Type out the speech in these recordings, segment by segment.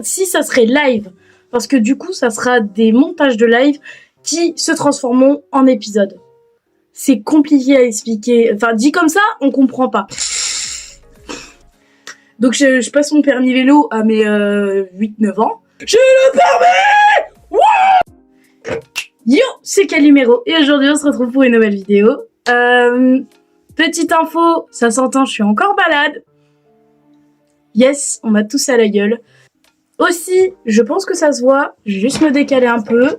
Si ça serait live, parce que du coup, ça sera des montages de live qui se transformeront en épisodes. C'est compliqué à expliquer. Enfin, dit comme ça, on comprend pas. Donc, je passe mon permis vélo à mes 8-9 ans. J'ai le permis! Wouh! Yo, c'est Calimero. Et aujourd'hui, on se retrouve pour une nouvelle vidéo. Petite info, ça s'entend, je suis encore malade. Yes, on m'a tous à la gueule. Aussi, je pense que ça se voit, je vais juste me décaler un peu.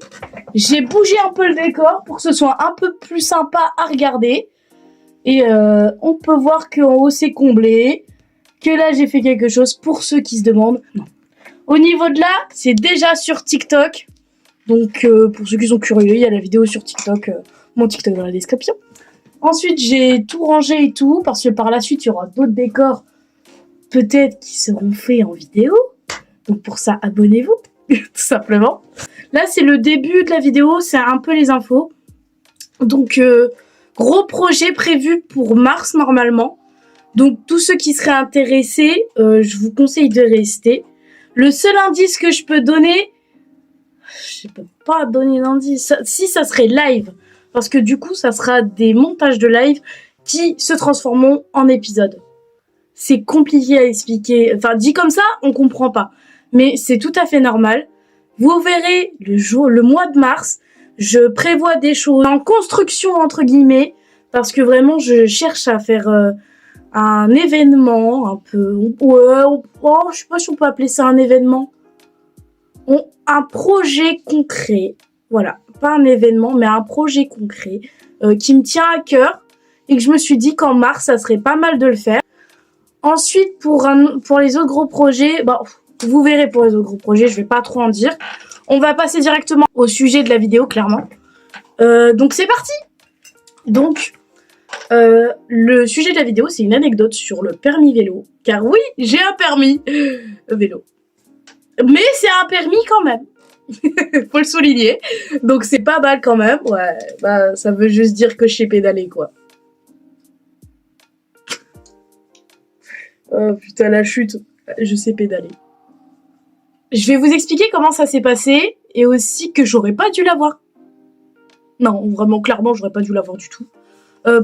J'ai bougé un peu le décor pour que ce soit un peu plus sympa à regarder. Et on peut voir qu'en haut c'est comblé, que là j'ai fait quelque chose pour ceux qui se demandent. Non. Au niveau de là, c'est déjà sur TikTok. Donc pour ceux qui sont curieux, il y a la vidéo sur TikTok, mon TikTok dans la description. Ensuite, j'ai tout rangé et tout, parce que par la suite, il y aura d'autres décors, peut-être, qui seront faits en vidéo. Donc pour ça, abonnez-vous, tout simplement. Là, c'est le début de la vidéo, c'est un peu les infos. Donc, gros projet prévu pour mars, normalement. Donc, tous ceux qui seraient intéressés, je vous conseille de rester. Le seul indice que je peux donner, je peux pas donner d'indice, si ça serait live. Parce que du coup, ça sera des montages de live qui se transformeront en épisodes. C'est compliqué à expliquer. Enfin, dit comme ça, on comprend pas. Mais c'est tout à fait normal. Vous verrez le mois de mars, je prévois des choses en construction, entre guillemets, parce que vraiment, je cherche à faire un événement, un peu... je sais pas si on peut appeler ça un événement. Un projet concret, voilà. Pas un événement, mais un projet concret qui me tient à cœur et que je me suis dit qu'en mars, ça serait pas mal de le faire. Ensuite, pour les autres gros projets, bah, vous verrez pour les autres gros projets, je vais pas trop en dire. On va passer directement au sujet de la vidéo, clairement. Donc, c'est parti. Donc, le sujet de la vidéo, c'est une anecdote sur le permis vélo. Car oui, j'ai un permis vélo. Mais c'est un permis quand même. Faut le souligner. Donc c'est pas mal quand même. Ouais, bah ça veut juste dire que je sais pédaler quoi. Oh putain la chute. Je sais pédaler. Je vais vous expliquer comment ça s'est passé et aussi que j'aurais pas dû l'avoir. Non, vraiment clairement j'aurais pas dû l'avoir du tout.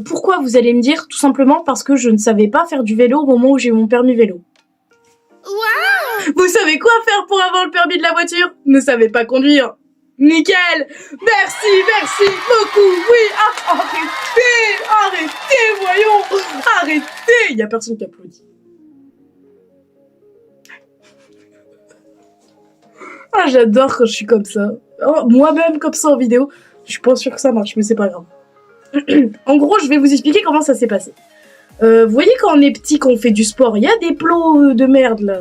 Pourquoi vous allez me dire? Tout simplement parce que je ne savais pas faire du vélo au moment où j'ai eu mon permis vélo. Vous savez quoi faire pour avoir le permis de la voiture? Ne savez pas conduire. Nickel. Merci beaucoup. Oui, arrêtez, voyons. Arrêtez. Il y a personne qui applaudit. Ah, j'adore quand je suis comme ça. Oh, moi-même comme ça en vidéo. Je suis pas sûre que ça marche, mais c'est pas grave. En gros, je vais vous expliquer comment ça s'est passé. Vous voyez quand on est petit, quand on fait du sport, il y a des plots de merde là.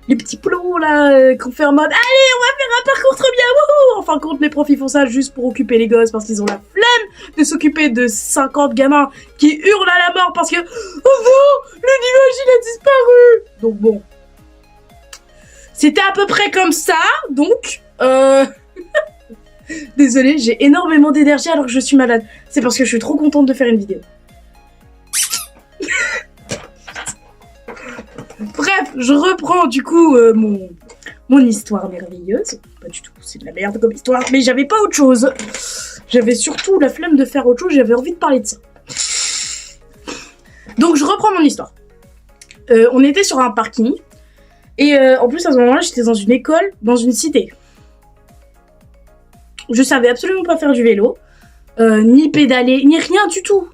Les petits plots là qu'on fait en mode allez on va faire un parcours trop bien, wouhou. En fin de compte les profs ils font ça juste pour occuper les gosses parce qu'ils ont la flemme de s'occuper de 50 gamins qui hurlent à la mort parce que oh non le nuage il a disparu. Donc bon, c'était à peu près comme ça. Donc désolée, j'ai énormément d'énergie alors que je suis malade. C'est parce que je suis trop contente de faire une vidéo. Bref, je reprends du coup mon histoire merveilleuse. Pas du tout, c'est de la merde comme histoire, mais j'avais pas autre chose. J'avais surtout la flemme de faire autre chose, j'avais envie de parler de ça. Donc je reprends mon histoire. On était sur un parking, et en plus à ce moment-là, j'étais dans une école, dans une cité. Je savais absolument pas faire du vélo, ni pédaler, ni rien du tout.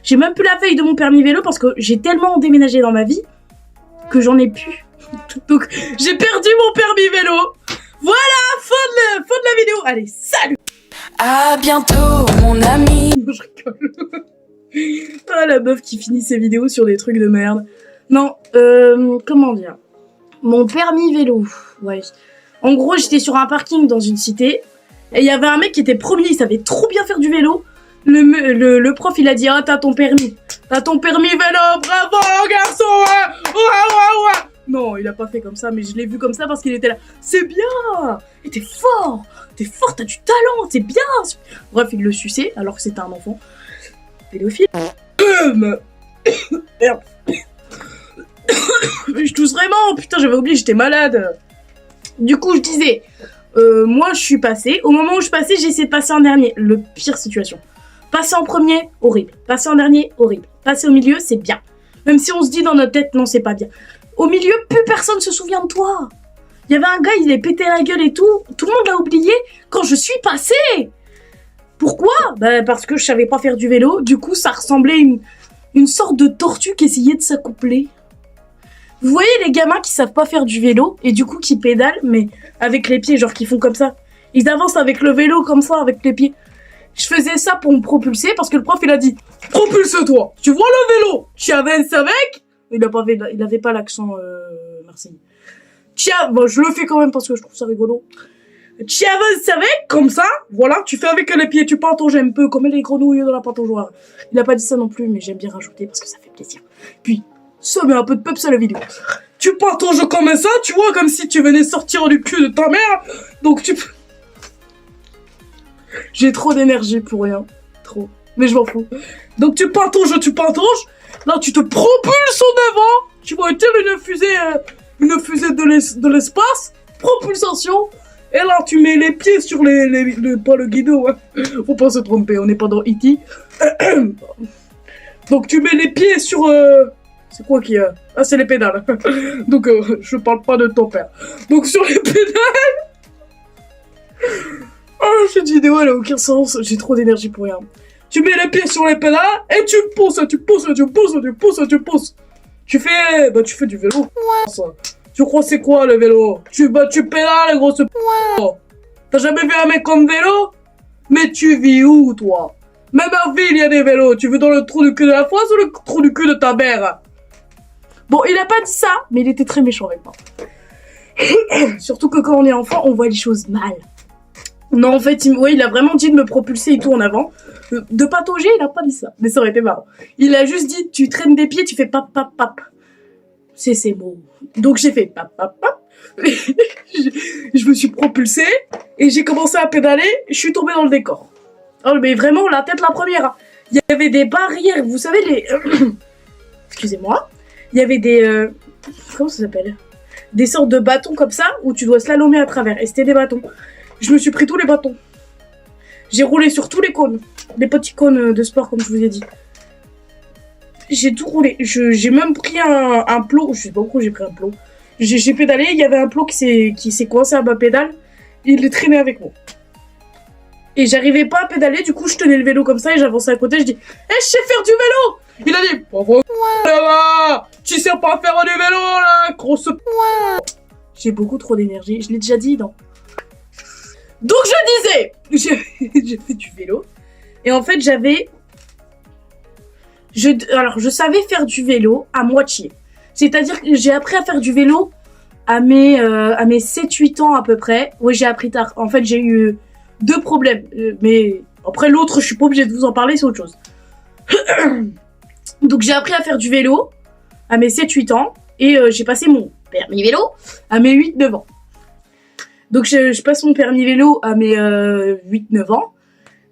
J'ai même plus la feuille de mon permis vélo parce que j'ai tellement déménagé dans ma vie que j'en ai plus. Donc j'ai perdu mon permis vélo. Voilà, fin de la vidéo. Allez, salut. À bientôt mon ami. Je rigole. Ah la meuf qui finit ses vidéos sur des trucs de merde. Non, comment dire. Mon permis vélo. Ouais. En gros, j'étais sur un parking dans une cité et il y avait un mec qui était premier, il savait trop bien faire du vélo. Le prof il a dit ah t'as ton permis vélo, bravo garçon, ouais. Non il a pas fait comme ça mais je l'ai vu comme ça parce qu'il était là, c'est bien, et t'es fort, t'as du talent, c'est bien. Bref il le suçait alors que c'était un enfant pédophile. Merde. je tousse vraiment, putain, j'avais oublié, j'étais malade. Du coup, je disais, moi, je suis passée. Au moment où je passais, j'ai essayé de passer en dernier. Le pire situation. Passer en premier, horrible. Passer en dernier, horrible. Passer au milieu, c'est bien. Même si on se dit dans notre tête, non, c'est pas bien. Au milieu, plus personne se souvient de toi. Il y avait un gars, il est pété la gueule et tout. Tout le monde l'a oublié quand je suis passée. Pourquoi? Bah, parce que je savais pas faire du vélo. Du coup, ça ressemblait à une sorte de tortue qui essayait de s'accoupler. Vous voyez les gamins qui savent pas faire du vélo et du coup qui pédalent, mais avec les pieds, genre qui font comme ça. Ils avancent avec le vélo comme ça, avec les pieds. Je faisais ça pour me propulser parce que le prof il a dit propulse-toi. Tu vois le vélo? Tu avances avec? Il avait pas l'accent marseillais. Bon, je le fais quand même parce que je trouve ça rigolo. Tu avances avec, comme ça, voilà, tu fais avec les pieds, tu patauges un peu, comme les grenouilles dans la pataugeoire. Il a pas dit ça non plus, mais j'aime bien rajouter parce que ça fait plaisir. Puis, ça met un peu de peps à la vidéo. Tu patauges comme ça, tu vois, comme si tu venais sortir du cul de ta mère. Donc tu peux... J'ai trop d'énergie pour rien. Trop. Mais je m'en fous. Donc tu patauges. Là, tu te propulses en avant. Tu vois, telle une fusée de l'espace. Propulsation. Et là, tu mets les pieds sur pas le guidon, hein. Faut pas se tromper, on n'est pas dans E.T. Donc, tu mets les pieds sur... C'est quoi qui a... Ah, c'est les pédales. Donc, je parle pas de ton père. Donc, sur les pédales... Oh, cette vidéo, elle a aucun sens. J'ai trop d'énergie pour rien. Tu mets les pieds sur les pédales et tu pousses. Tu fais du vélo. Tu crois c'est quoi le vélo? Tu pédales, grosse T'as jamais vu un mec comme vélo? Mais tu vis où, toi? Même en ville, il y a des vélos. Tu veux dans le trou du cul de la France ou le trou du cul de ta mère? Bon, il a pas dit ça, mais il était très méchant avec moi. Surtout que quand on est enfant, on voit les choses mal. Non, en fait, il a vraiment dit de me propulser et tout en avant. De patauger, il a pas dit ça. Mais ça aurait été marrant. Il a juste dit, tu traînes des pieds, tu fais pap, pap, pap. C'est ces mots. Donc j'ai fait pap, pap, pap. Je me suis propulsée et j'ai commencé à pédaler. Je suis tombée dans le décor. Oh, mais vraiment, la tête la première. Il y avait des barrières, vous savez, les... Excusez-moi. Il y avait des... Comment ça s'appelle? Des sortes de bâtons comme ça où tu dois slalomer à travers. Et c'était des bâtons. Je me suis pris tous les bâtons. J'ai roulé sur tous les cônes. Les petits cônes de sport, comme je vous ai dit. J'ai tout roulé. J'ai même pris un plot. Je sais pas pourquoi j'ai pris un plot. J'ai pédalé. Il y avait un plot qui s'est coincé à ma pédale. Il est traîné avec moi. Et j'arrivais pas à pédaler. Du coup, je tenais le vélo comme ça et j'avançais à côté. Je dis, je sais faire du vélo. Il a dit, là, tu sais pas faire du vélo, là, grosse. J'ai beaucoup trop d'énergie. Je l'ai déjà dit, non? Donc je disais, j'ai fait du vélo. Et en fait, alors, je savais faire du vélo à moitié. C'est-à-dire que j'ai appris à faire du vélo à mes 7-8 ans à peu près. Oui, j'ai appris tard. En fait, j'ai eu 2 problèmes. Mais après, l'autre, je suis pas obligée de vous en parler, c'est autre chose. Donc, j'ai appris à faire du vélo à mes 7-8 ans. Et j'ai passé mon permis vélo à mes 8-9 ans. Donc, je passe mon permis vélo à mes 8-9 ans.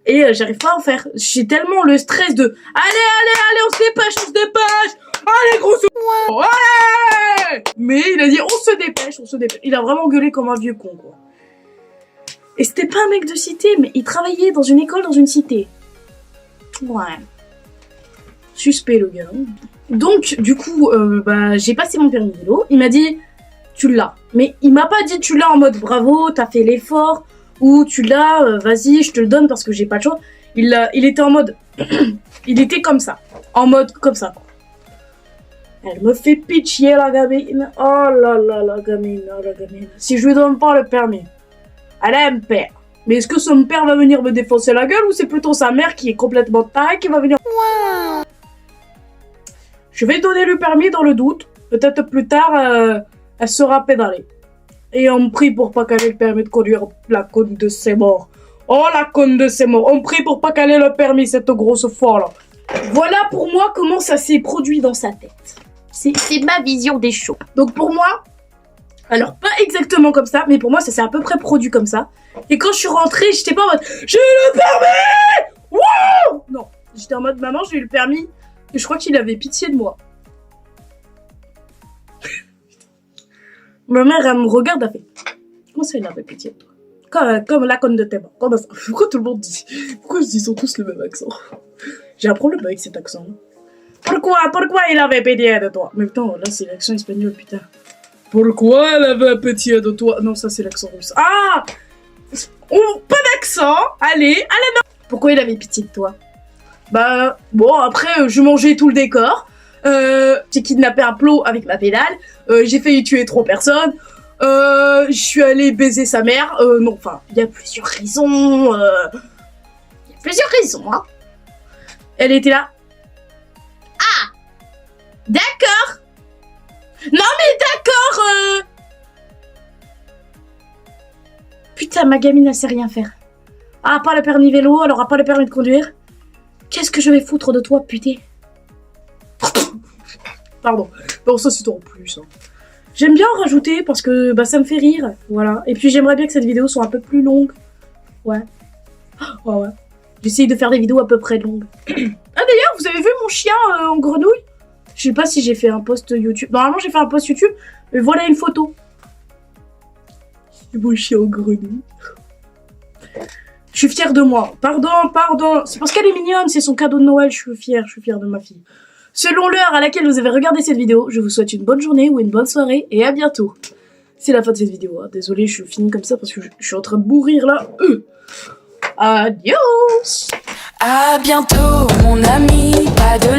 Et j'arrive pas à en faire. J'ai tellement le stress de allez, on se dépêche. Allez, grosse allez. Mais il a dit on se dépêche. Il a vraiment gueulé comme un vieux con, quoi. Et c'était pas un mec de cité, mais il travaillait dans une école dans une cité. Ouais. Suspect, le gars. Donc, du coup, j'ai passé mon permis vélo. Il m'a dit tu l'as. Mais il m'a pas dit tu l'as en mode bravo, t'as fait l'effort. Ou tu l'as, vas-y, je te le donne parce que j'ai pas le choix. Il était en mode... il était comme ça. En mode comme ça. Elle me fait pitié, la gamine. Oh là là, la gamine. Si je lui donne pas le permis, elle a un père. Mais est-ce que son père va venir me défoncer la gueule ou c'est plutôt sa mère qui est complètement tarée qui va venir... Je vais donner le permis dans le doute. Peut-être plus tard, elle sera pédalée. Et on prie pour pas qu'elle ait le permis de conduire, la conne de ses morts. Oh, la conne de ses morts. On prie pour pas qu'elle ait le permis, cette grosse folle. Voilà pour moi comment ça s'est produit dans sa tête. C'est ma vision des choses. Donc pour moi, alors pas exactement comme ça, mais pour moi ça s'est à peu près produit comme ça. Et quand je suis rentrée, j'étais pas en mode j'ai eu le permis. Wouh. Non, j'étais en mode maman, j'ai eu le permis. Et je crois qu'il avait pitié de moi. Ma mère, elle me regarde, elle fait... Comment ça, il avait pitié de toi? Comme la conne de tes mains. Comment ça? Pourquoi tout le monde dit? Pourquoi ils ont tous le même accent? J'ai un problème avec cet accent. Pourquoi il avait pitié de toi? Mais putain, là, c'est l'accent espagnol, putain. Pourquoi elle avait pitié de toi? Non, ça, c'est l'accent russe. Ah! Pas d'accent! Allez, non! Pourquoi il avait pitié de toi? Bah, bon, après, je mangeais tout le décor. J'ai kidnappé un plot avec ma pédale. J'ai failli tuer 3 personnes. Je suis allée baiser sa mère. Non, enfin, il y a plusieurs raisons. Hein. Elle était là. Ah! D'accord! Non, mais d'accord! Putain, ma gamine, elle sait rien faire. Ah, pas le permis vélo, elle aura pas le permis de conduire. Qu'est-ce que je vais foutre de toi, putain? Pardon. Bon, ça, c'est en plus. Hein. J'aime bien en rajouter parce que bah, ça me fait rire. Voilà. Et puis, j'aimerais bien que cette vidéo soit un peu plus longue. Ouais. Ouais. J'essaye de faire des vidéos à peu près longues. Ah, d'ailleurs, vous avez vu mon chien en grenouille? Je sais pas si j'ai fait un post YouTube. Normalement, j'ai fait un post YouTube. Mais voilà une photo. C'est mon chien en grenouille. Je suis fière de moi. Pardon. C'est parce qu'elle est mignonne, c'est son cadeau de Noël. Je suis fière de ma fille. Selon l'heure à laquelle vous avez regardé cette vidéo, je vous souhaite une bonne journée ou une bonne soirée et à bientôt. C'est la fin de cette vidéo. Hein. Désolée, je finis comme ça parce que je suis en train de mourir là. Adios. À bientôt, mon ami. Pas de